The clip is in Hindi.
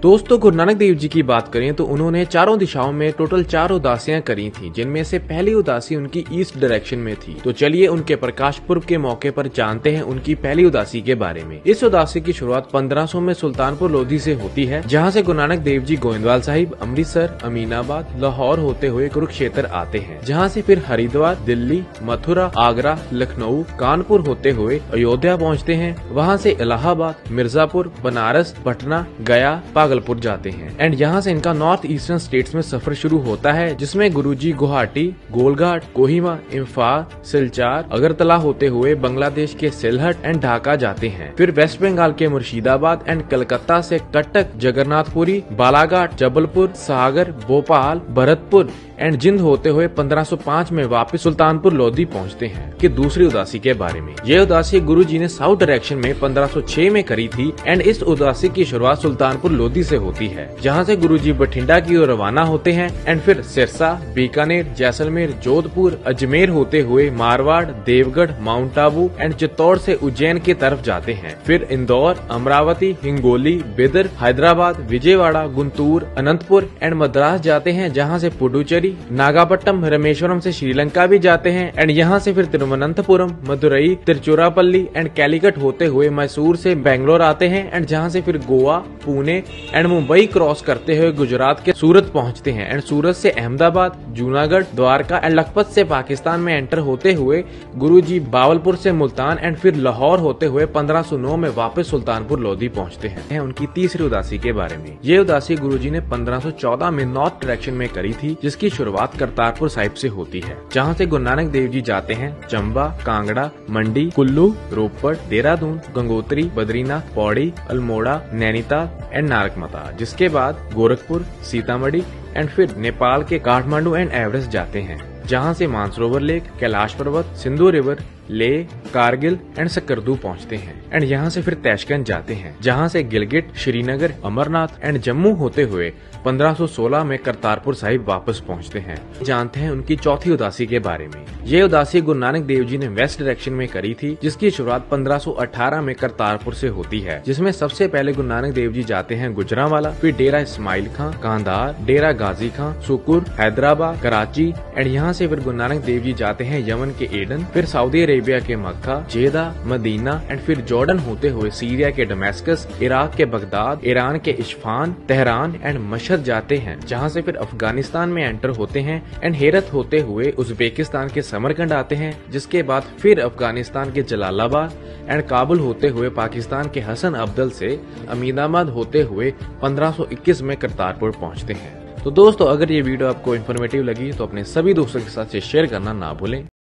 दोस्तों, गुरु नानक देव जी की बात करें तो उन्होंने चारों दिशाओं में टोटल 4 उदासियां करी थी, जिनमें से पहली उदासी उनकी ईस्ट डायरेक्शन में थी। तो चलिए उनके प्रकाश पर्व के मौके पर जानते हैं उनकी पहली उदासी के बारे में। इस उदासी की शुरुआत 1500 में सुल्तानपुर लोधी से होती है, जहां से गुरु नानक देव जी गोविंदवाल साहिब, अमृतसर, अमीनाबाद, लाहौर होते हुए कुरुक्षेत्र आते हैं, जहाँ से फिर हरिद्वार, दिल्ली, मथुरा, आगरा, लखनऊ, कानपुर होते हुए अयोध्या पहुँचते हैं। वहाँ से इलाहाबाद, मिर्जापुर, बनारस, पटना, गया, भागलपुर जाते हैं एंड यहाँ से इनका नॉर्थ ईस्टर्न स्टेट्स में सफर शुरू होता है, जिसमें गुरुजी गुवाहाटी, गोलघाट, कोहिमा, इम्फाल, सिलचार, अगरतला होते हुए बांग्लादेश के सिलहट एंड ढाका जाते हैं। फिर वेस्ट बंगाल के मुर्शिदाबाद एंड कलकत्ता से कटक, जगन्नाथपुरी, बालाघाट, जबलपुर, सागर, भोपाल, भरतपुर एंड जिंद होते हुए 1505 में वापस सुल्तानपुर लोधी पहुंचते हैं। कि दूसरी उदासी के बारे में, ये उदासी गुरुजी ने साउथ डायरेक्शन में 1506 में करी थी एंड इस उदासी की शुरुआत सुल्तानपुर लोधी से होती है, जहां से गुरुजी बठिंडा की ओर रवाना होते हैं एंड फिर सिरसा, बीकानेर, जैसलमेर, जोधपुर, अजमेर होते हुए मारवाड़, देवगढ़, माउंट आबू एंड चित्तौड़ से उज्जैन की तरफ जाते हैं। फिर इंदौर, अमरावती, हिंगोली, बिदर, हैदराबाद, विजयवाड़ा, गुंटूर, अनंतपुर एंड मद्रास जाते हैं, जहां से पुडुचेरी, नागापट्टनम, रामेश्वरम से श्रीलंका भी जाते हैं एंड यहाँ से फिर तिरुवनंतपुरम, मदुरई, तिरुचिरापल्ली एंड कैलीकट होते हुए मैसूर से बेंगलोर आते हैं एंड जहाँ से फिर गोवा, पुणे एंड मुंबई क्रॉस करते हुए गुजरात के सूरत पहुँचते हैं एंड सूरत से अहमदाबाद, जूनागढ़, द्वारका एंड लखपत से पाकिस्तान में एंटर होते हुए गुरुजी बावलपुर से मुल्तान एंड फिर लाहौर होते हुए 1509 में वापस सुल्तानपुर लोधी पहुँचते हैं। उनकी तीसरी उदासी के बारे में, ये उदासी गुरुजी ने 1514 में नॉर्थ डायरेक्शन में करी थी, जिसकी शुरुआत करतारपुर साहिब से होती है, जहां से गुरु नानक देव जी जाते हैं चंबा, कांगड़ा, मंडी, कुल्लू, रोपड़, देहरादून, गंगोत्री, बद्रीनाथ, पौड़ी, अल्मोड़ा, नैनीताल एंड नारकमता, जिसके बाद गोरखपुर, सीतामढ़ी एंड फिर नेपाल के काठमांडू एंड एवरेस्ट जाते हैं, जहां से मानसरोवर लेक, कैलाश पर्वत, सिंधु रिवर, लेह, कारगिल एंड सकरदू पहुंचते हैं एंड यहाँ से फिर तैशकंद जाते हैं, जहाँ से गिलगिट, श्रीनगर, अमरनाथ एंड जम्मू होते हुए 1516 में करतारपुर साहिब वापस पहुंचते हैं। जानते हैं उनकी चौथी उदासी के बारे में। ये उदासी गुरु नानक देव जी ने वेस्ट डायरेक्शन में करी थी, जिसकी शुरुआत 1518 में करतारपुर से होती है, जिसमें सबसे पहले गुरु नानक देव जी जाते हैं गुजरांवाला, फिर डेरा इस्माइल खां, कांधार, डेरा गाजी खां, सुकुर, हैदराबाद, कराची एंड यहाँ से फिर गुरु नानक देव जी जाते हैं यमन के एडन, फिर सऊदी अरेबिया के मक्का, जेदा, मदीना एंड फिर जॉर्डन होते हुए सीरिया के डमेस्कस, इराक के बगदाद, ईरान के इस्फहान, तेहरान एंड मशहद जाते हैं, जहां से फिर अफगानिस्तान में एंटर होते हैं एंड हेरत होते हुए उज्बेकिस्तान के समरकंद आते हैं, जिसके बाद फिर अफगानिस्तान के जलालाबाद एंड काबुल होते हुए पाकिस्तान के हसन अब्दल से अमीनाबाद होते हुए 1521 में करतारपुर पहुंचते हैं। तो दोस्तों, अगर ये वीडियो आपको इन्फॉर्मेटिव लगी तो अपने सभी दोस्तों के साथ शेयर करना ना भूलें।